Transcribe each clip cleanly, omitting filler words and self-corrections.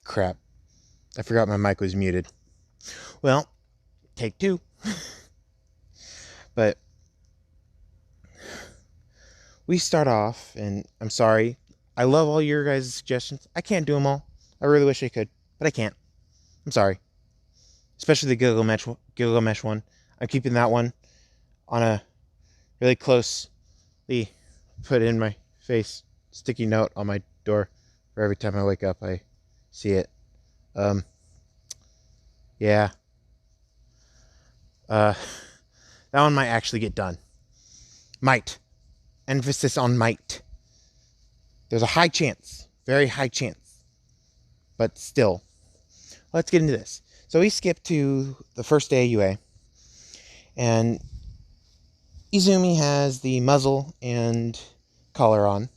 Crap. I forgot my mic was muted. Well, take two. But we start off, and I'm sorry. I love all your guys' suggestions. I can't do them all. I really wish I could, but I can't. I'm sorry. Especially the Gilgamesh one. I'm keeping that one on a really closely put in my face sticky note on my door for every time I wake up I see it. Yeah. That one might actually get done. Might. Emphasis on might. There's a high chance. Very high chance. But still. Let's get into this. So we skip to the first day of UA. And Izumi has the muzzle and collar on.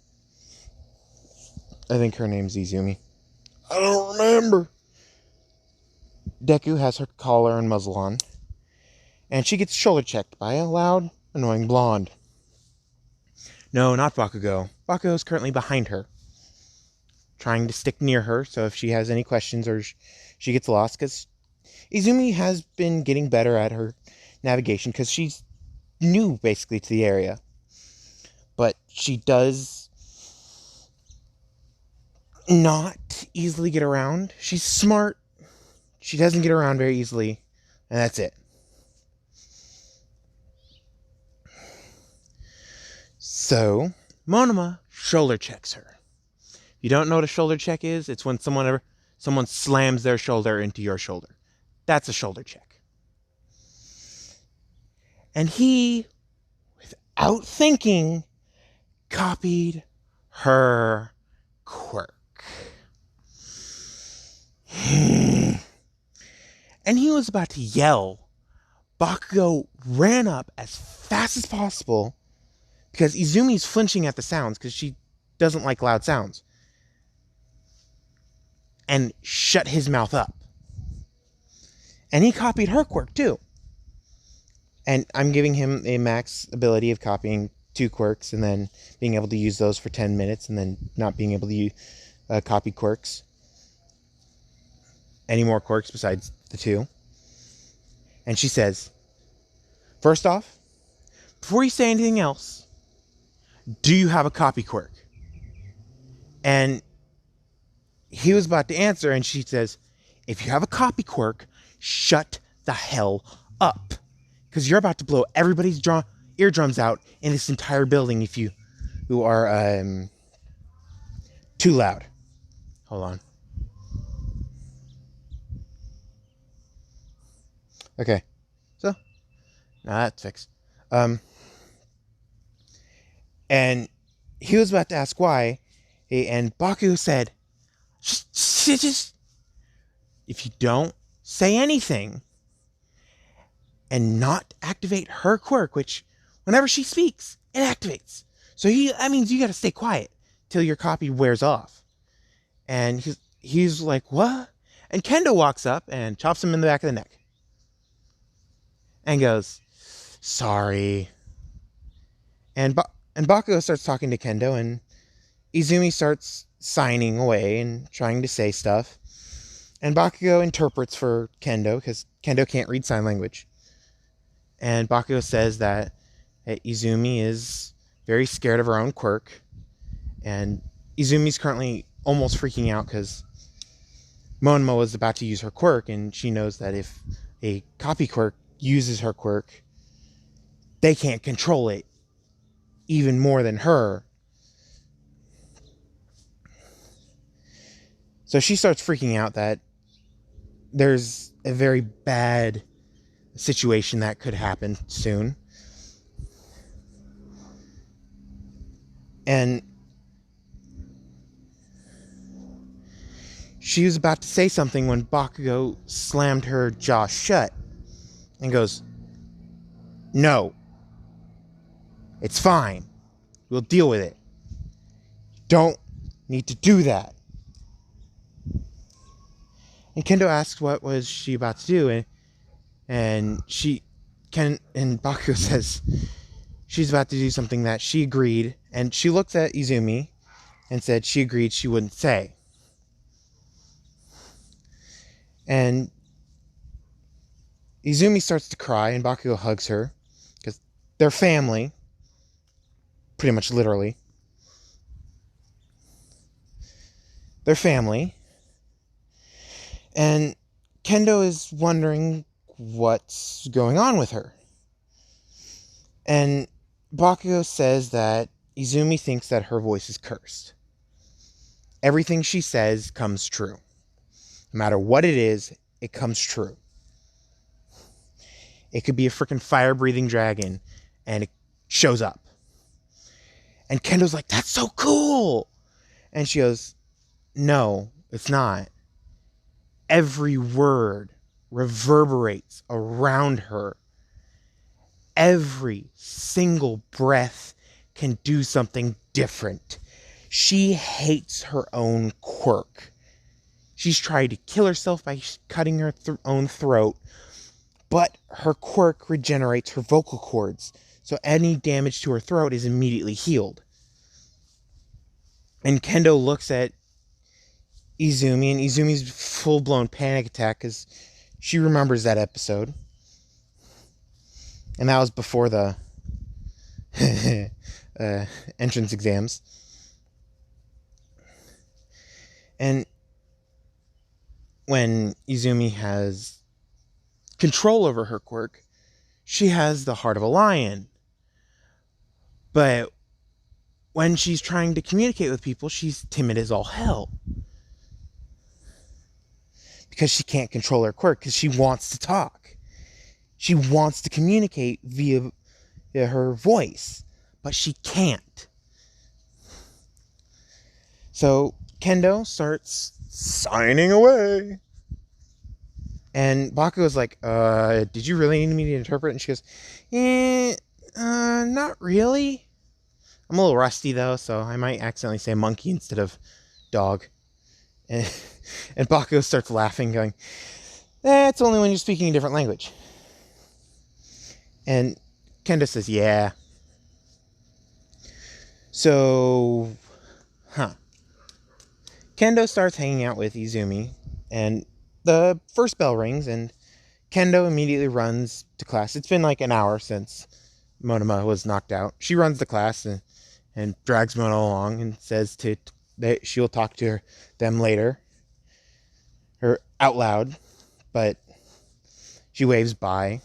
I think her name's Izumi. I don't remember. Deku has her collar and muzzle on. And she gets shoulder checked by a loud, annoying blonde. No, not Bakugo. Bakugo is currently behind her, trying to stick near her, so if she has any questions or she gets lost, because Izumi has been getting better at her navigation, because she's new, basically, to the area. But she does not easily get around. She's smart. She doesn't get around very easily, and that's it. So, Monoma shoulder checks her. If you don't know what a shoulder check is, it's when someone slams their shoulder into your shoulder. That's a shoulder check. And he, without thinking, copied her quirk. And he was about to yell. Bakugo ran up as fast as possible, because Izumi's flinching at the sounds because she doesn't like loud sounds, and shut his mouth up. And he copied her quirk too. And I'm giving him a max ability of copying 2 quirks and then being able to use those for 10 minutes and then not being able to copy quirks. Any more quirks besides the 2. And she says, first off, before you say anything else, do you have a copy quirk? And he was about to answer, and she says, if you have a copy quirk, shut the hell up. Because you're about to blow everybody's eardrums out in this entire building if you are too loud. Hold on. Okay. So, now that's fixed. And he was about to ask why, and Baku said, just if you don't say anything and not activate her quirk, which whenever she speaks, it activates. So that means you got to stay quiet till your copy wears off. And he's like, what? And Kendo walks up and chops him in the back of the neck and goes, sorry. And Bakugo starts talking to Kendo, and Izumi starts signing away and trying to say stuff. And Bakugo interprets for Kendo, because Kendo can't read sign language. And Bakugo says that Izumi is very scared of her own quirk. And Izumi's currently almost freaking out because Monoma was about to use her quirk, and she knows that if a copy quirk uses her quirk, they can't control it even more than her. So she starts freaking out that there's a very bad situation that could happen soon. And she was about to say something when Bakugo slammed her jaw shut and goes, no. It's fine. We'll deal with it. Don't need to do that. And Kendo asks what was she about to do, and Bakugo says she's about to do something that she agreed, and she looked at Izumi and said she agreed she wouldn't say. And Izumi starts to cry, and Bakugo hugs her, because they're family, pretty much literally. They're family. And Kendo is wondering what's going on with her. And Bakugo says that Izumi thinks that her voice is cursed. Everything she says comes true. No matter what it is, it comes true. It could be a freaking fire-breathing dragon, and it shows up. And Kendo's like, that's so cool! And she goes, no, it's not. Every word reverberates around her. Every single breath can do something different. She hates her own quirk. She's tried to kill herself by cutting her own throat, but her quirk regenerates her vocal cords, so any damage to her throat is immediately healed. And Kendo looks at Izumi, and Izumi's full-blown panic attack because she remembers that episode. And that was before the entrance exams. And when Izumi has control over her quirk, she has the heart of a lion. But when she's trying to communicate with people, she's timid as all hell. Because she can't control her quirk, because she wants to talk. She wants to communicate via her voice, but she can't. So Kendo starts signing away. And Bakugo's like, did you really need me to interpret? And she goes, not really. I'm a little rusty, though, so I might accidentally say monkey instead of dog. And Bakugo starts laughing, going, it's only when you're speaking a different language. And Kendo says, yeah. So, Kendo starts hanging out with Izumi, and the first bell rings, and Kendo immediately runs to class. It's been like an hour since Monoma was knocked out. She runs to class and drags Mona along and says that she'll talk to them later, or out loud, but she waves bye.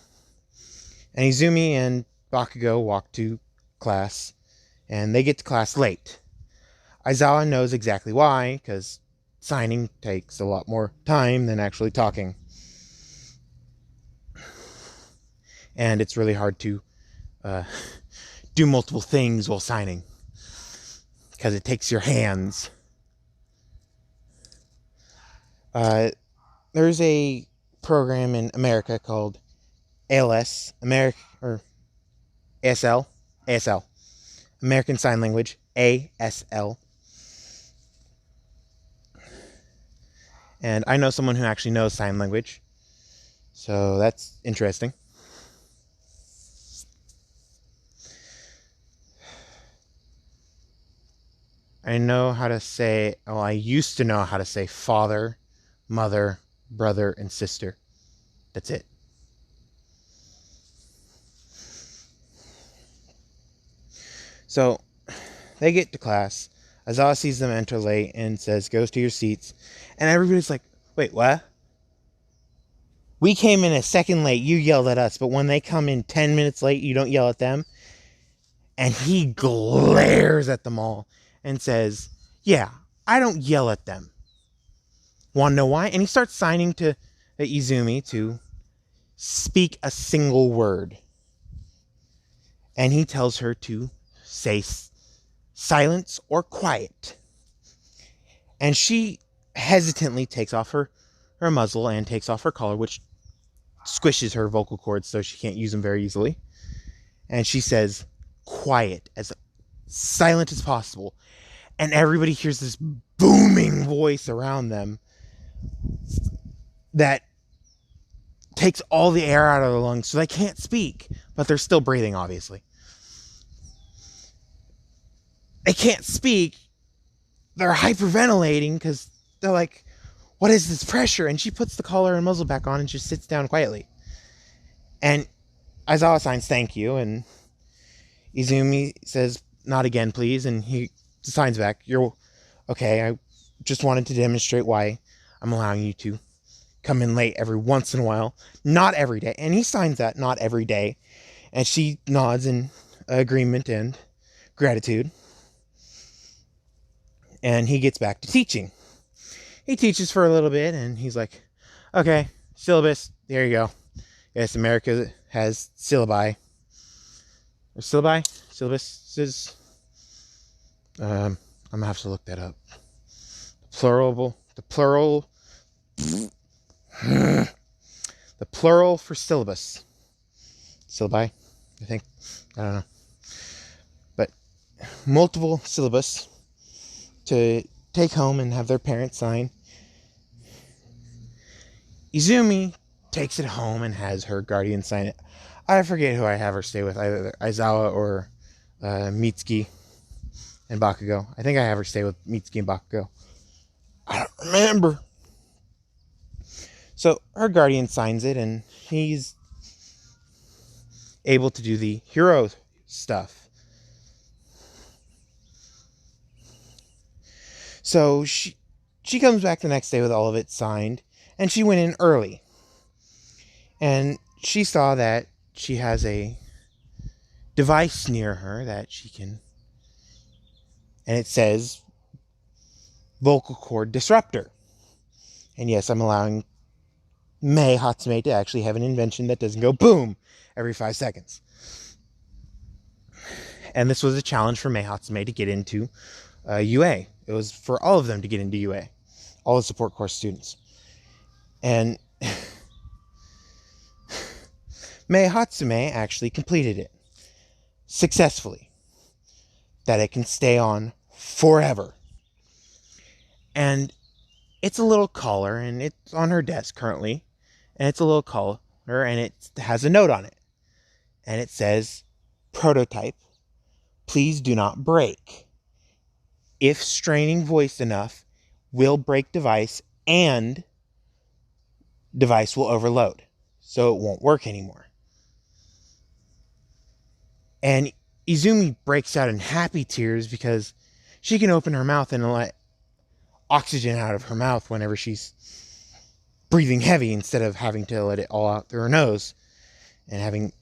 And Izumi and Bakugo walk to class, and they get to class late. Aizawa knows exactly why, because signing takes a lot more time than actually talking. And it's really hard to do multiple things while signing, because it takes your hands. There's a program in America called ALS, ASL, American Sign Language, ASL. And I know someone who actually knows sign language, so that's interesting. I used to know how to say father, mother, brother, and sister. That's it. So, they get to class. Aizawa sees them enter late and says, goes to your seats. And everybody's like, wait, what? We came in a second late, you yelled at us, but when they come in 10 minutes late, you don't yell at them? And he glares at them all and says, yeah, I don't yell at them. Want to know why? And he starts signing to Izumi to speak a single word. And he tells her to say silence or quiet. And she hesitantly takes off her muzzle and takes off her collar, which squishes her vocal cords so she can't use them very easily. And she says quiet, as silent as possible. And everybody hears this booming voice around them that takes all the air out of their lungs, so they can't speak, but they're still breathing, obviously. They can't speak. They're hyperventilating because they're like, what is this pressure? And she puts the collar and muzzle back on and just sits down quietly. And Aizawa signs thank you, and Izumi says, not again, please. And he signs back, you're okay. I just wanted to demonstrate why I'm allowing you to come in late every once in a while, not every day. And he signs that, not every day. And she nods in agreement and gratitude. And he gets back to teaching. He teaches for a little bit, and he's like, okay, syllabus, there you go. Yes, America has syllabi. Or syllabi? Syllabuses? I'm going to have to look that up. The plural for syllabus. Syllabi, I think. I don't know. But multiple syllabus to take home and have their parents sign. Izumi takes it home and has her guardian sign it. I forget who I have her stay with, either Aizawa or Mitsuki and Bakugo. I think I have her stay with Mitsuki and Bakugo. I don't remember. So her guardian signs it, and he's able to do the hero stuff. So she comes back the next day with all of it signed, and she went in early. And she saw that she has a device near her that she can, and it says vocal cord disruptor. And yes, I'm allowing Mei Hatsume to actually have an invention that doesn't go boom every 5 seconds. And this was a challenge for Mei Hatsume to get into UA. It was for all of them to get into UA, all the support course students. And Mei Hatsume actually completed it successfully, that it can stay on forever. And it's a little collar, and it's on her desk currently, and it's a little collar, and it has a note on it, and it says, prototype, please do not break. If straining voice enough, will break device, and device will overload, so it won't work anymore. And Izumi breaks out in happy tears because she can open her mouth and let oxygen out of her mouth whenever she's breathing heavy, instead of having to let it all out through her nose and having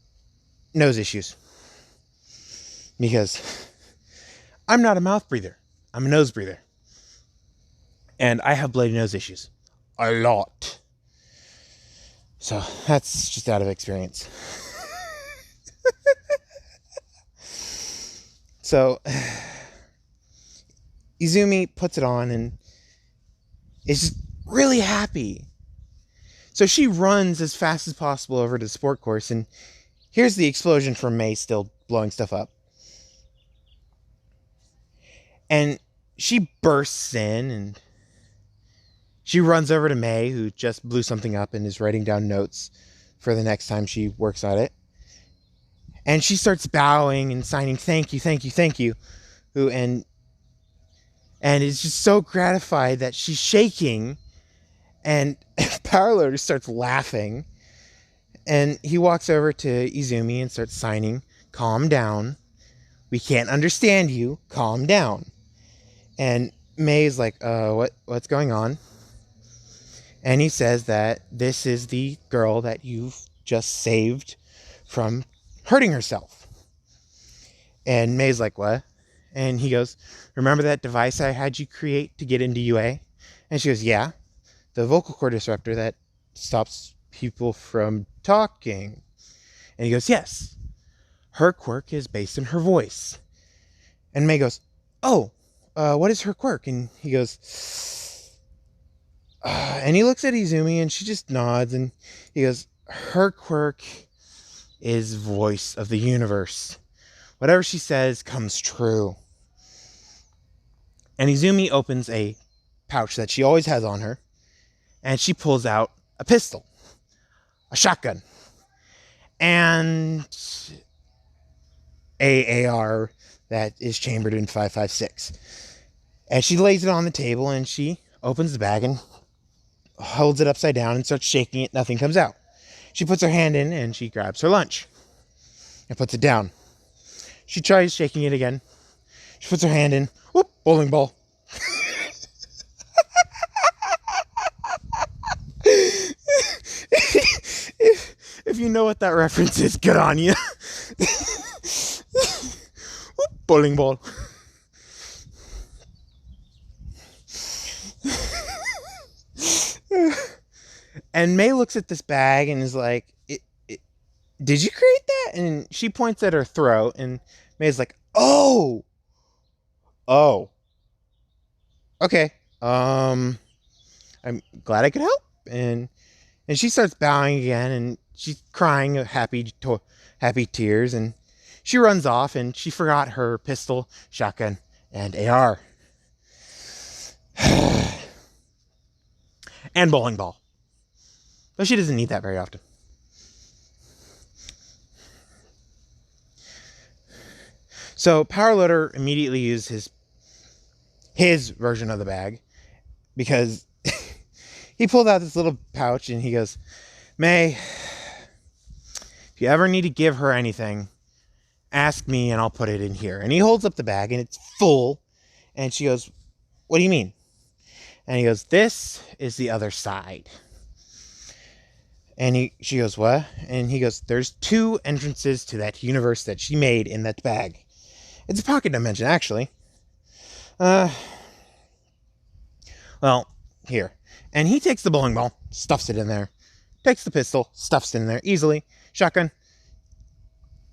nose issues. Because I'm not a mouth breather, I'm a nose breather. And I have bloody nose issues. A lot. So that's just out of experience. So Izumi puts it on and is just really happy. So she runs as fast as possible over to the sport course, and here's the explosion from Mei still blowing stuff up. And she bursts in, and she runs over to Mei, who just blew something up and is writing down notes for the next time she works on it. And she starts bowing and signing, thank you, thank you, thank you. And is just so gratified that she's shaking. And Powerloader starts laughing. And he walks over to Izumi and starts signing, calm down. We can't understand you. Calm down. And Mei's like, what's going on? And he says that this is the girl that you've just saved from hurting herself. And Mei's like, what? And he goes, remember that device I had you create to get into UA? And she goes, yeah, the vocal cord disruptor that stops people from talking. And he goes, yes, her quirk is based in her voice. And Mei goes, oh, what is her quirk? And he goes, and he looks at Izumi, and she just nods, and he goes, her quirk is voice of the universe. Whatever she says comes true. And Izumi opens a pouch that she always has on her, and she pulls out a pistol, a shotgun, and a AR that is chambered in 5.56. And she lays it on the table, and she opens the bag and holds it upside down and starts shaking it. Nothing comes out. She puts her hand in and she grabs her lunch and puts it down. She tries shaking it again. She puts her hand in. Whoop, bowling ball. If you know what that reference is, good on you. Whoop, bowling ball. And May looks at this bag and is like, did you create that? And she points at her throat, and May's like, oh, okay. I'm glad I could help. And she starts bowing again, and she's crying happy tears, and she runs off, and she forgot her pistol, shotgun, and AR. And bowling ball. But she doesn't need that very often. So Power Loader immediately used his version of the bag, because he pulled out this little pouch and he goes, May, if you ever need to give her anything, ask me and I'll put it in here. And he holds up the bag and it's full. And she goes, what do you mean? And he goes, this is the other side. And she goes, what? And he goes, there's 2 entrances to that universe that she made in that bag. It's a pocket dimension, actually. Well, here. And he takes the bowling ball, stuffs it in there. Takes the pistol, stuffs it in there easily. Shotgun,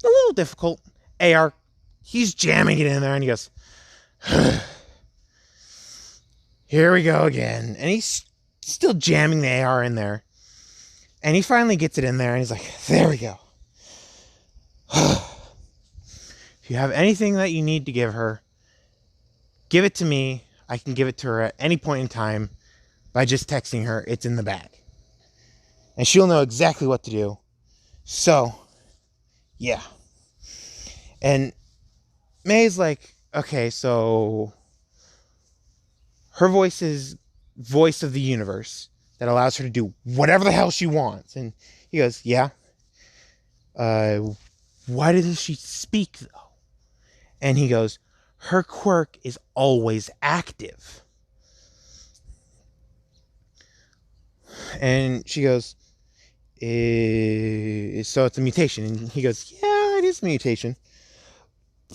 a little difficult. AR, he's jamming it in there, and he goes, here we go again. And he's still jamming the AR in there. And he finally gets it in there, and he's like, there we go. If you have anything that you need to give her, give it to me. I can give it to her at any point in time by just texting her. It's in the bag. And she'll know exactly what to do. So, yeah. And May's like, okay, so her voice is voice of the universe that allows her to do whatever the hell she wants. And he goes, yeah. Why does she speak, though? And he goes, her quirk is always active. And she goes, so it's a mutation. And he goes, yeah, it is a mutation.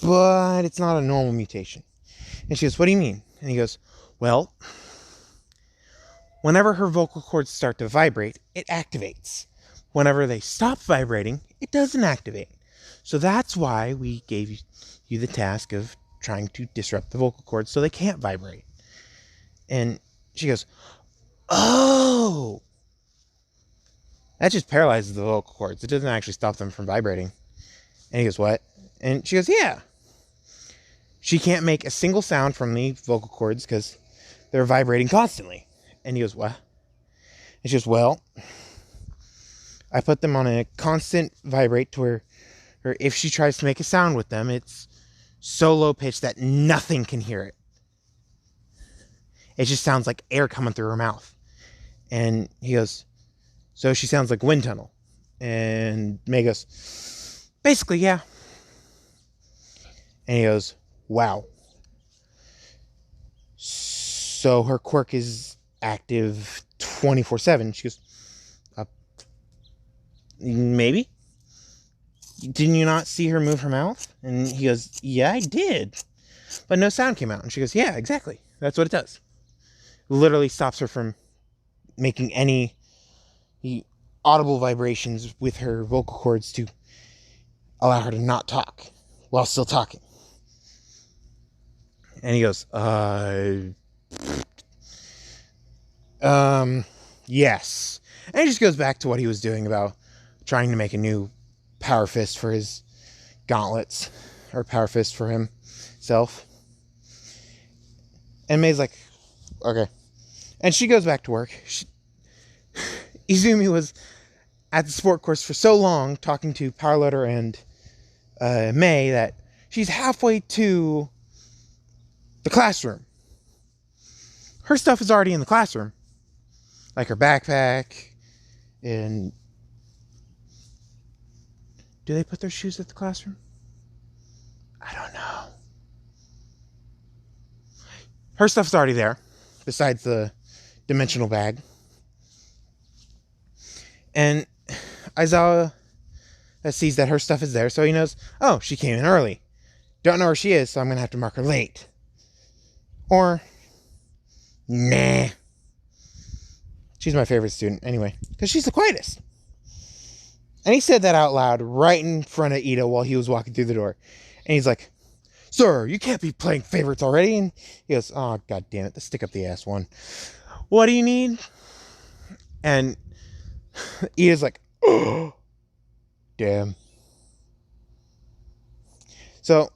But it's not a normal mutation. And she goes, what do you mean? And he goes, well, whenever her vocal cords start to vibrate, it activates. Whenever they stop vibrating, it doesn't activate. So that's why we gave you the task of trying to disrupt the vocal cords so they can't vibrate. And she goes, oh, that just paralyzes the vocal cords. It doesn't actually stop them from vibrating. And he goes, what? And she goes, yeah. She can't make a single sound from the vocal cords because they're vibrating constantly. And he goes, what? And she goes, well, I put them on a constant vibrate to where if she tries to make a sound with them, it's so low pitched that nothing can hear it. It just sounds like air coming through her mouth. And he goes, so she sounds like wind tunnel. And May goes, basically, yeah. And he goes, wow. So her quirk is active 24/7. She goes, maybe? Didn't you not see her move her mouth? And he goes, yeah, I did. But no sound came out. And she goes, yeah, exactly. That's what it does. Literally stops her from making any audible vibrations with her vocal cords to allow her to not talk while still talking. And he goes, yes. And he just goes back to what he was doing about trying to make a new power fist for his gauntlets, or power fist for himself. And May's like, okay. And she goes back to work. Izumi was at the sport course for so long talking to Power Loader and May that she's halfway to the classroom. Her stuff is already in the classroom. like her backpack. And do they put their shoes at the classroom? I don't know. Her stuff's already there, besides the dimensional bag. And Aizawa sees that her stuff is there, so he knows, oh, she came in early. Don't know where she is, so I'm going to have to mark her late. Or, nah. She's my favorite student, anyway, because she's the quietest. And he said that out loud right in front of Ida while he was walking through the door. And he's like, sir, you can't be playing favorites already. And he goes, oh, god damn it, the stick up the ass one. What do you need? And Ida's like, oh, damn. So,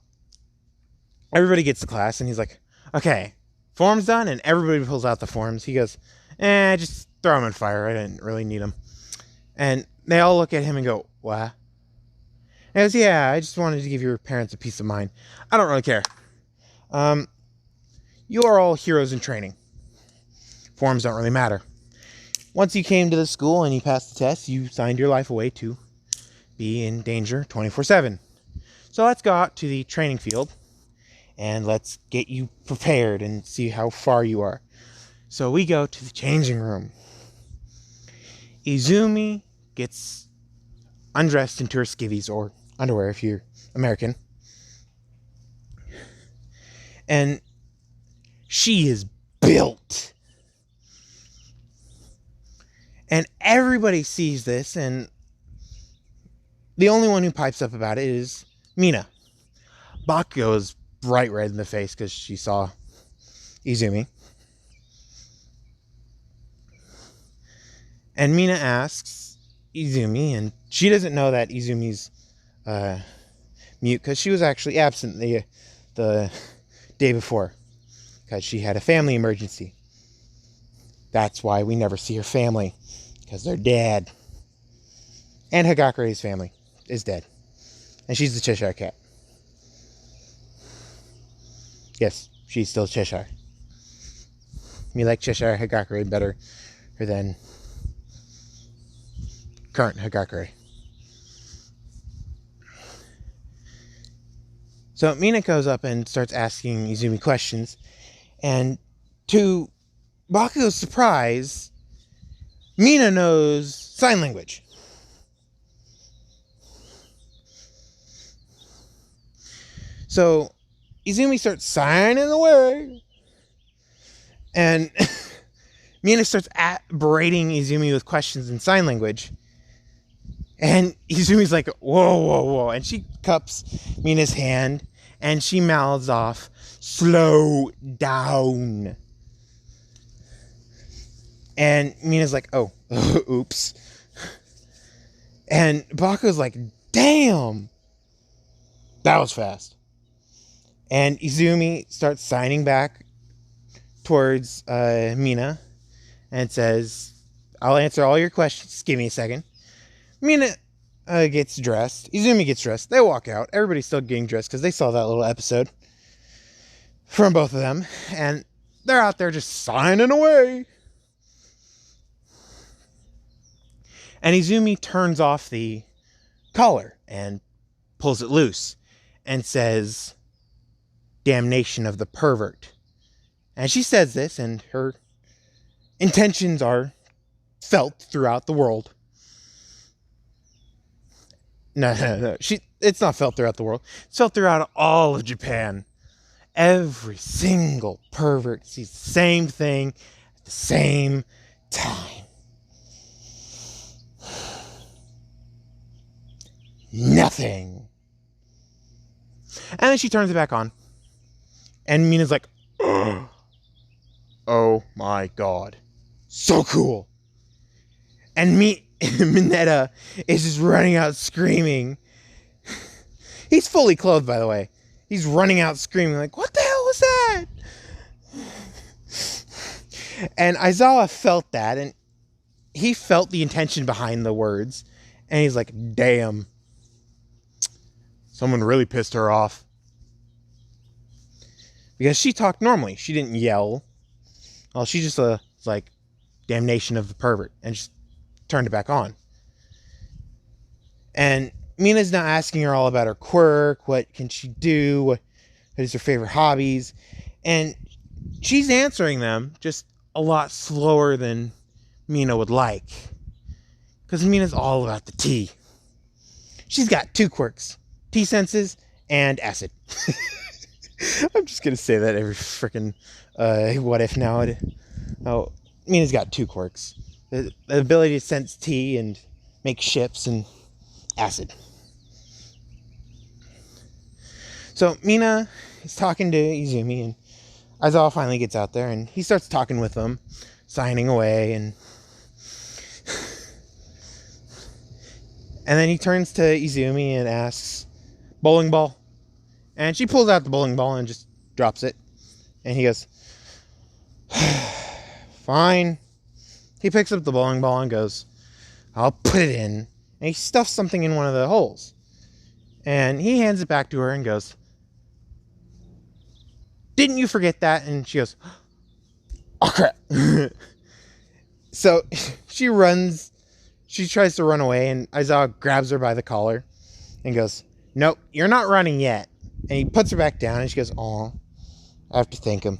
everybody gets to class, and he's like, okay, form's done, and everybody pulls out the forms. He goes, just throw them in fire. I didn't really need them. And they all look at him and go, what? He goes, yeah, I just wanted to give your parents a peace of mind. I don't really care. You are all heroes in training. Forms don't really matter. Once you came to the school and you passed the test, you signed your life away to be in danger 24/7. So let's go out to the training field and let's get you prepared and see how far you are. So we go to the changing room. Izumi gets undressed into her skivvies, or underwear if you're American. And she is built. And everybody sees this, and the only one who pipes up about it is Mina. Bakugo is bright red in the face because she saw Izumi. And Mina asks Izumi, and she doesn't know that Izumi's mute because she was actually absent the day before because she had a family emergency. That's why we never see her family, because they're dead. And Hagakure's family is dead. And she's the Cheshire Cat. Yes, she's still Cheshire. Me like Cheshire Hagakure better than current Hagakure. So Mina goes up and starts asking Izumi questions. And to Bakugo's surprise, Mina knows sign language. So Izumi starts signing away. And Mina starts berating Izumi with questions in sign language. And Izumi's like, whoa, whoa, whoa. And she cups Mina's hand and she mouths off, slow down. And Mina's like, oh, oops. And Bakugo's like, damn. That was fast. And Izumi starts signing back towards Mina and says, I'll answer all your questions. Just give me a second. Mina gets dressed. Izumi gets dressed. They walk out. Everybody's still getting dressed because they saw that little episode from both of them. And they're out there just signing away. And Izumi turns off the collar and pulls it loose and says, damnation of the pervert. And she says this, and her intentions are felt throughout the world. No. It's not felt throughout the world. It's felt throughout all of Japan. Every single pervert sees the same thing at the same time. Nothing. And then she turns it back on. And Mina's like, oh my god. So cool. And Mineta is just running out screaming. He's fully clothed, by the way. He's running out screaming like, what the hell was that? And Aizawa felt that, and he felt the intention behind the words. And he's like, damn. Someone really pissed her off. Because she talked normally. She didn't yell. Well, she just like, damnation of the pervert, and just turned it back on. And Mina's now asking her all about her quirk, what can she do, what is her favorite hobbies, and she's answering them just a lot slower than Mina would like. Because Mina's all about the tea. She's got 2 quirks. Tea senses and acid. I'm just going to say that every freaking what if now. Oh, Mina's got 2 quirks. The ability to sense tea and make ships, and acid. So Mina is talking to Izumi, and Aizawa finally gets out there, and he starts talking with them, signing away, and then he turns to Izumi and asks, bowling ball? And she pulls out the bowling ball and just drops it. And he goes, fine. He picks up the bowling ball and goes, I'll put it in. And he stuffs something in one of the holes. And he hands it back to her and goes, didn't you forget that? And she goes, oh crap. So she tries to run away, and Aizawa grabs her by the collar and goes, nope, you're not running yet. And he puts her back down, and she goes, aw, I have to thank him.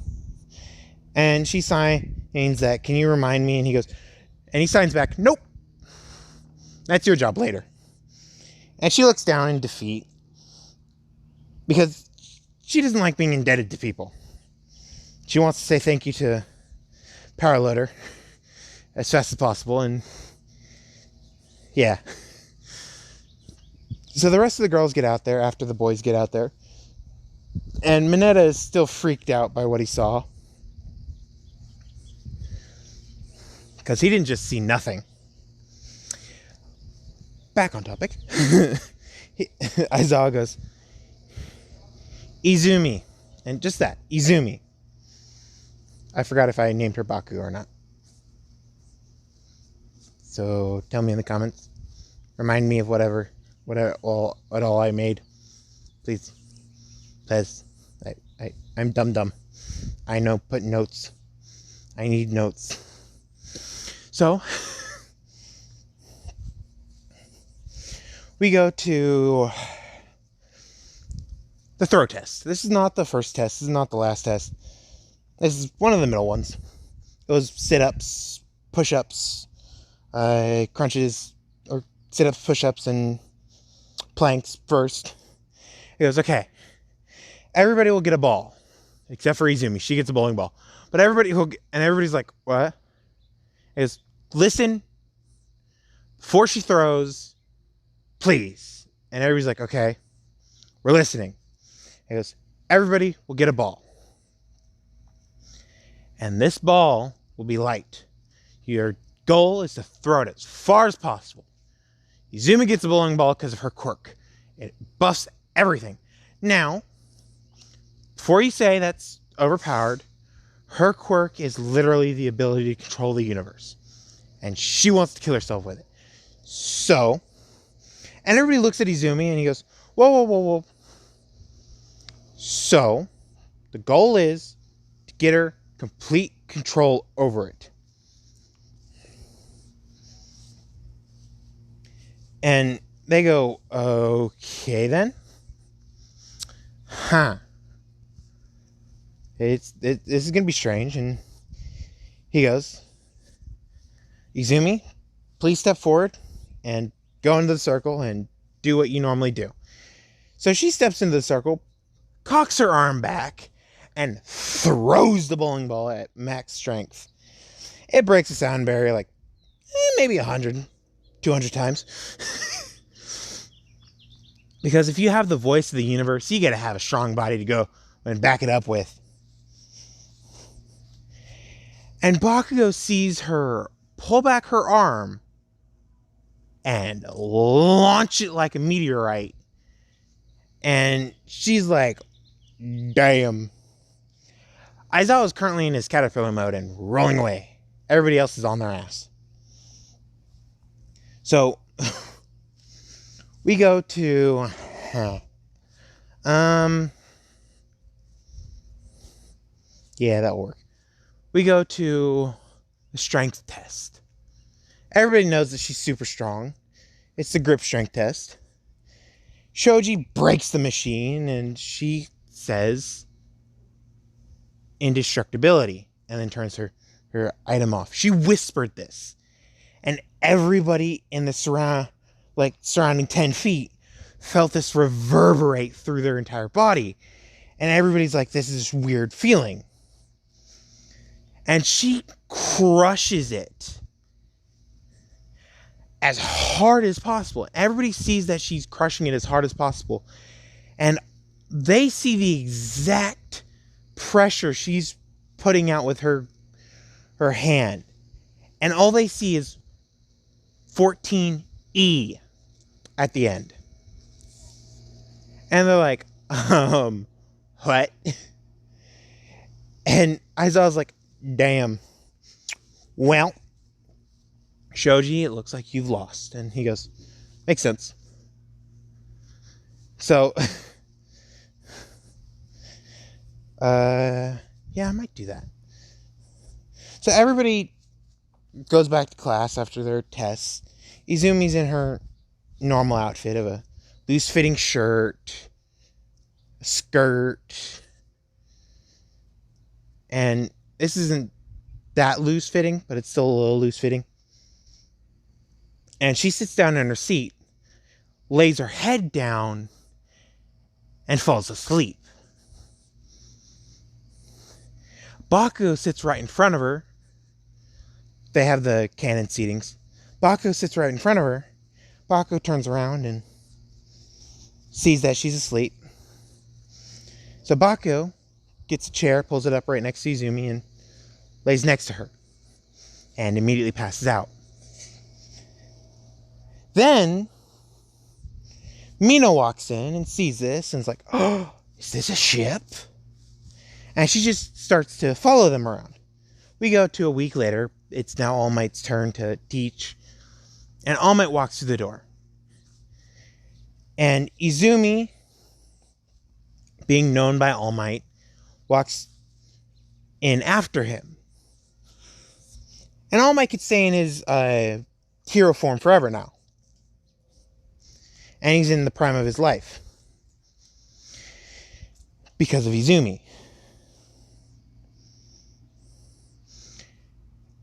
And she signs that, can you remind me? And he goes, and he signs back, nope, that's your job later. And she looks down in defeat because she doesn't like being indebted to people. She wants to say thank you to Paraloader as fast as possible, and yeah. So the rest of the girls get out there after the boys get out there. And Mineta is still freaked out by what he saw. Because he didn't just see nothing. Back on topic. Aizawa goes, Izumi. And just that, Izumi. I forgot if I named her Baku or not. So tell me in the comments. Remind me of what all I made. Please. I'm dumb. I know, put notes. I need notes. So, we go to the throw test. This is not the first test. This is not the last test. This is one of the middle ones. It was sit-ups, push-ups, crunches, or sit-ups, push-ups, and planks first. He goes, okay, everybody will get a ball, except for Izumi. She gets a bowling ball. But everybody's like, what? He goes, listen, before she throws, please. And everybody's like, okay, we're listening. He goes, everybody will get a ball. And this ball will be light. Your goal is to throw it as far as possible. Izumi gets a bowling ball because of her quirk. It buffs everything. Now, before you say that's overpowered, her quirk is literally the ability to control the universe. And she wants to kill herself with it. So, and everybody looks at Izumi and he goes, whoa. So, the goal is to get her complete control over it. And they go, okay then. This is going to be strange. And he goes, Izumi, please step forward and go into the circle and do what you normally do. So she steps into the circle, cocks her arm back, and throws the bowling ball at max strength. It breaks the sound barrier like maybe 100, 200 times. Because if you have the voice of the universe, you got to have a strong body to go and back it up with. And Bakugo sees her pull back her arm and launch it like a meteorite. And she's like, damn. Aizawa is currently in his caterpillar mode and rolling away. Everybody else is on their ass. So, we go to... yeah, that'll work. We go to the strength test. Everybody knows that she's super strong. It's the grip strength test. Shoji breaks the machine and she says indestructibility and then turns her item off. She whispered this. And everybody in the surrounding 10 feet felt this reverberate through their entire body. And everybody's like, this is this weird feeling. And she crushes it as hard as possible. Everybody sees that she's crushing it as hard as possible. And they see the exact pressure she's putting out with her hand. And all they see is 14E at the end. And they're like, what? And Aizawa's like, damn. Well, Shoji, it looks like you've lost. And he goes, makes sense. So, yeah, I might do that. So everybody goes back to class after their tests. Izumi's in her normal outfit of a loose-fitting shirt, a skirt, and this isn't that loose-fitting, but it's still a little loose-fitting. And she sits down in her seat, lays her head down, and falls asleep. Bakugo sits right in front of her. They have the canon seatings. Bakugo sits right in front of her. Bakugo turns around and sees that she's asleep. So Bakugo gets a chair, pulls it up right next to Izumi, and lays next to her. And immediately passes out. Then Mina walks in and sees this and is like, oh, is this a ship? And she just starts to follow them around. We go to a week later. It's now All Might's turn to teach. And All Might walks through the door. And Izumi, being known by All Might, walks in after him. And All Might could stay in his hero form forever now. And he's in the prime of his life. Because of Izumi.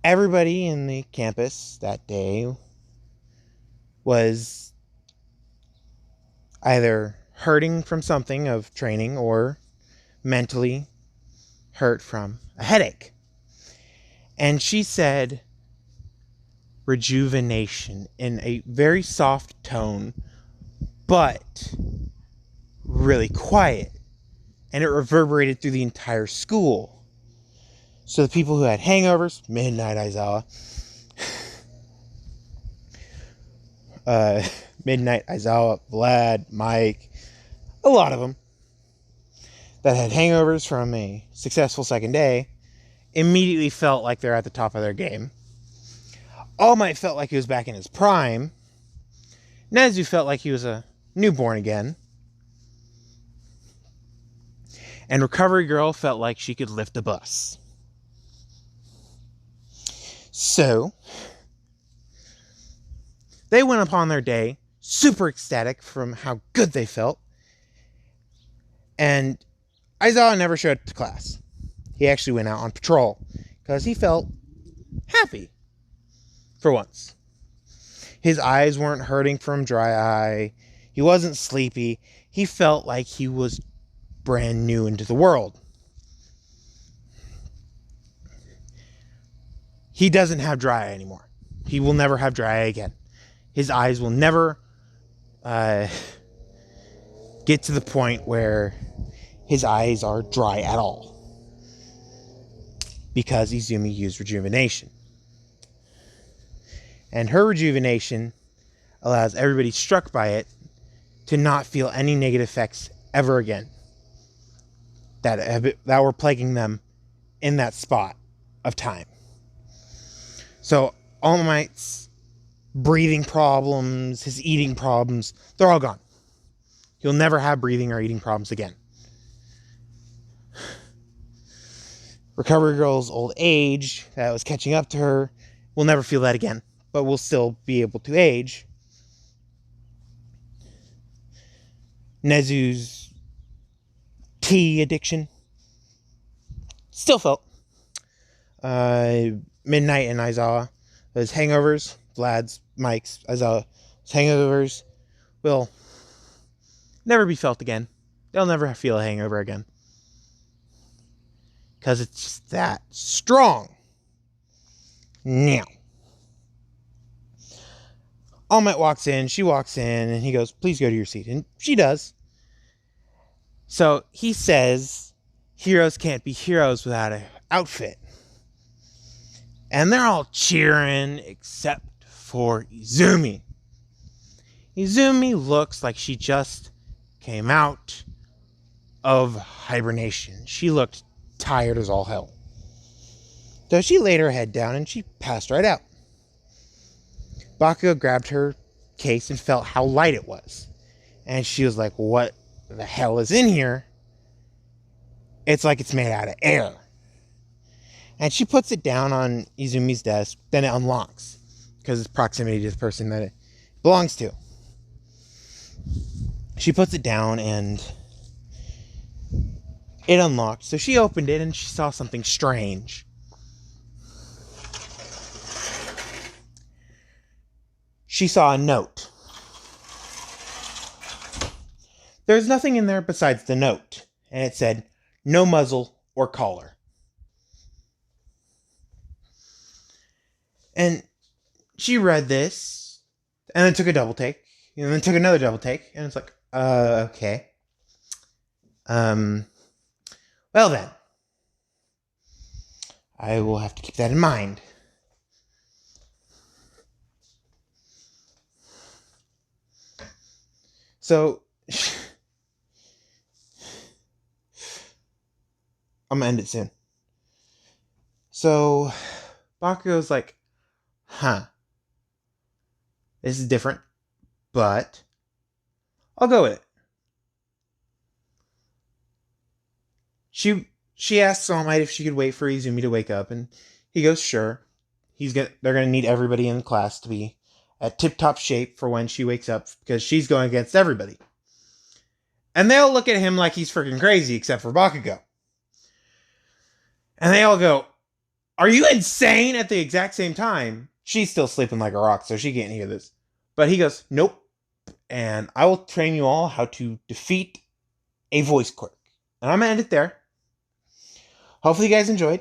Everybody in the campus that day was either hurting from something of training or mentally hurt from a headache. And she said rejuvenation in a very soft tone, but really quiet. And it reverberated through the entire school. So the people who had hangovers, Midnight Aizawa, Midnight Aizawa, Vlad, Mike, a lot of them that had hangovers from a successful second day, immediately felt like they're at the top of their game. All Might felt like he was back in his prime. Nezu felt like he was a newborn again. And Recovery Girl felt like she could lift a bus. So, they went upon their day, super ecstatic from how good they felt. And Aizawa never showed up to class. He actually went out on patrol because he felt happy for once. His eyes weren't hurting from dry eye. He wasn't sleepy. He felt like he was brand new into the world. He doesn't have dry eye anymore. He will never have dry eye again. His eyes will never get to the point where his eyes are dry at all. Because Izumi used rejuvenation. And her rejuvenation allows everybody struck by it to not feel any negative effects ever again that were plaguing them in that spot of time. So All Might's breathing problems, his eating problems, they're all gone. He'll never have breathing or eating problems again. Recovery Girl's old age that was catching up to her. We'll never feel that again, but we'll still be able to age. Nezu's tea addiction still felt. Midnight and Aizawa. Those hangovers, Vlad's, Mike's, Aizawa's hangovers will never be felt again. They'll never feel a hangover again. Because it's just that strong. Now. All Might walks in, she walks in, and he goes, please go to your seat. And she does. So he says, heroes can't be heroes without an outfit. And they're all cheering except for Izumi. Izumi looks like she just came out of hibernation. She looked tired as all hell. So she laid her head down and she passed right out. Bakugo grabbed her case and felt how light it was. And she was like, what the hell is in here? It's like it's made out of air. And she puts it down on Izumi's desk. Then it unlocks. Because it's proximity to the person that it belongs to. She puts it down and it unlocked. So she opened it and she saw something strange. She saw a note. There's nothing in there besides the note. And it said, no muzzle or collar. And she read this, and then took a double take, and then took another double take, and it's like, okay. Well then. I will have to keep that in mind. So, I'm gonna end it soon. So, Bakugo's like, this is different, but I'll go with it. She asks All Might if she could wait for Izumi to wake up, and he goes, sure. They're gonna need everybody in the class to be at tip-top shape for when she wakes up, because she's going against everybody. And they all look at him like he's freaking crazy, except for Bakugo. And they all go, are you insane? At the exact same time. She's still sleeping like a rock, so she can't hear this. But he goes, nope. And I will train you all how to defeat a voice quirk. And I'm going to end it there. Hopefully you guys enjoyed.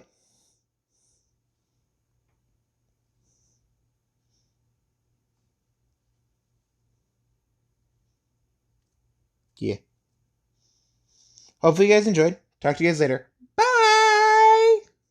Yeah. Hopefully you guys enjoyed. Talk to you guys later.